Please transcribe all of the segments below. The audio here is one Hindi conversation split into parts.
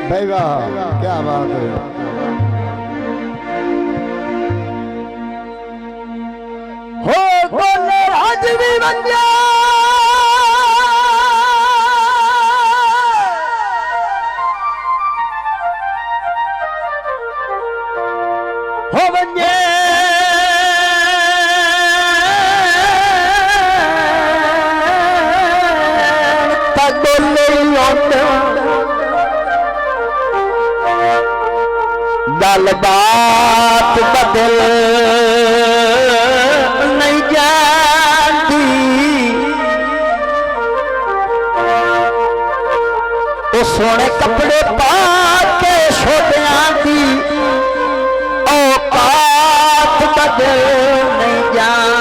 भाई वाह, क्या बात है। हो गोले आज भी बन जा हो बने गल बात बदल नहीं जाती तो सोने कपड़े पा के छोटियां दी औकात बदल नहीं जाती।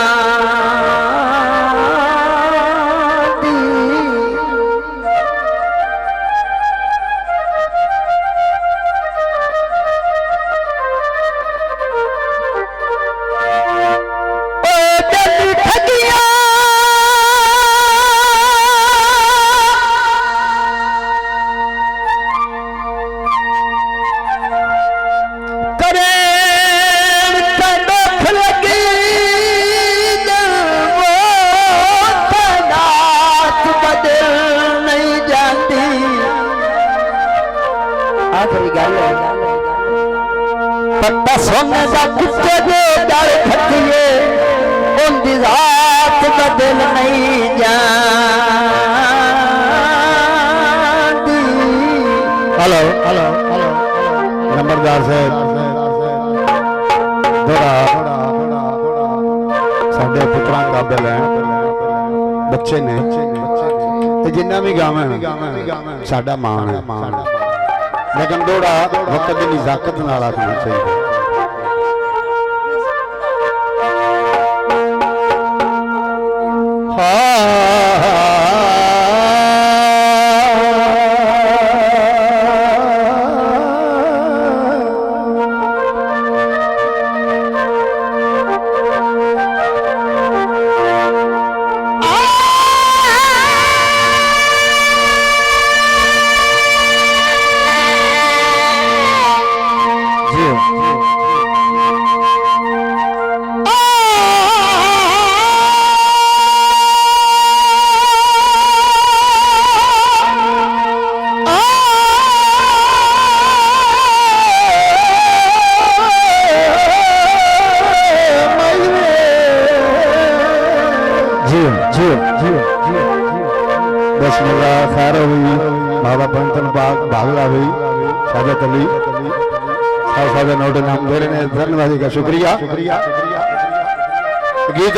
पत्ता सोने का कुत्ते दे डर खतिए उनकी रात बदल नहीं जाती। हेलो हेलो हेलो नंबरदार साहब थोड़ा साढ़े पुत्रां काबिल है बच्चे ने जिन्ना भी गावे साडा मान है लेकिन थोड़ा वक्त की नजाकत नाल आखना चाहिए। खैर हुई बाबा पंतन बाग भागला हुई सादत अली सादा नोट नाम दे रहे हैं। धन्यवाद का शुक्रिया। गीत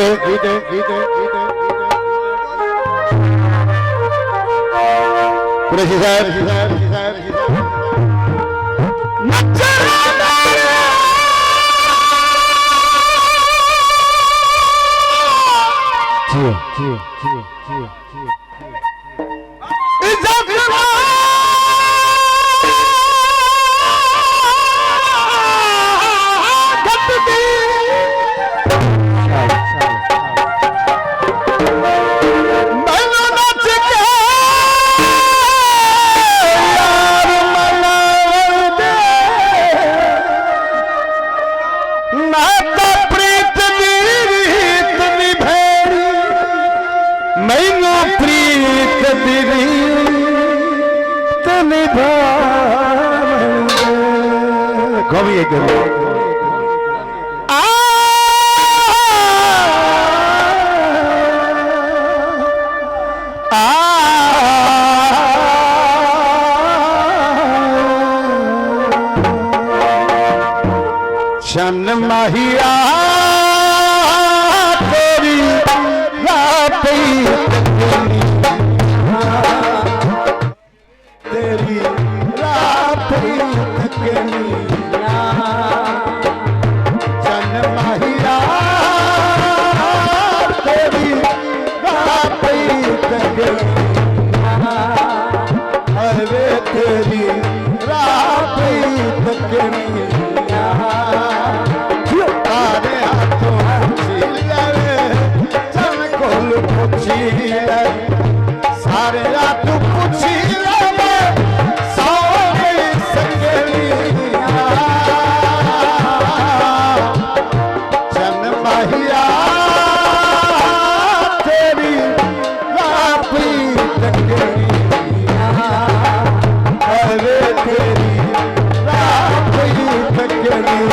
कुरैशी साहब कभी एक शन माहिया तेरी रापी तेरी रापी तकनी शन माहिया तेरी रापी तकनी अरे तेरी रापी तकनी तारिया तू पूछी ले सोने संगलिया चन माहिया तेरी रापी तकलिया अरे तेरी रापी तकलिया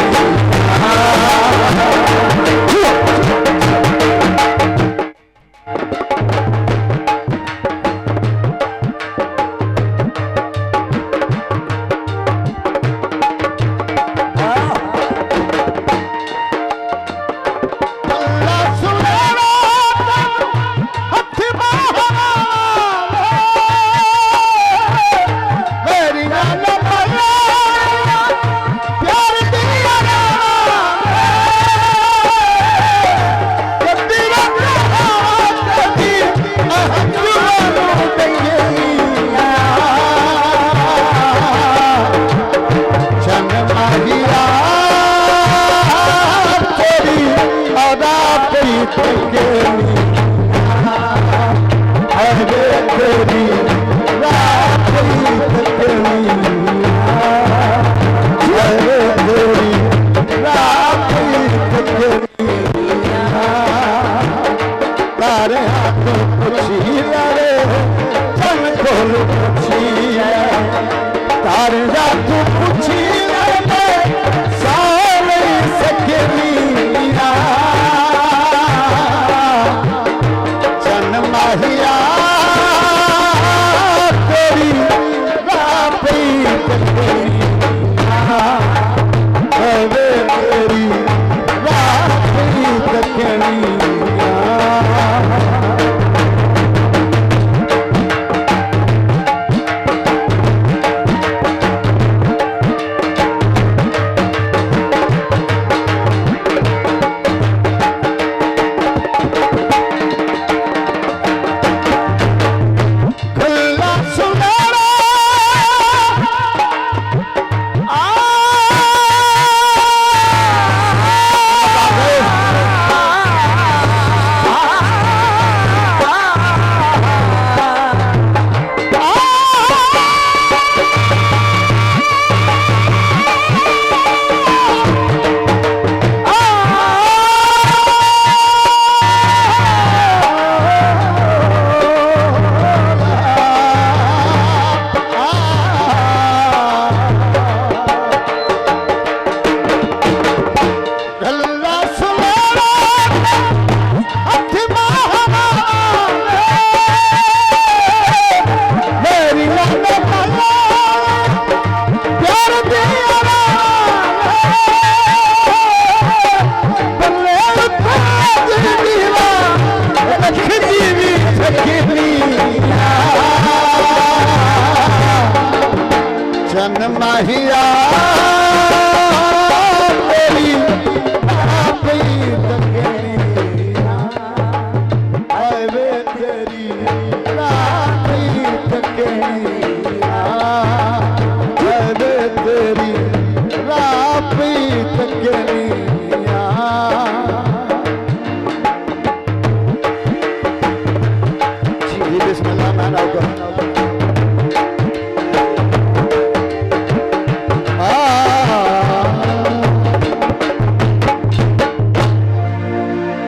चन माहिया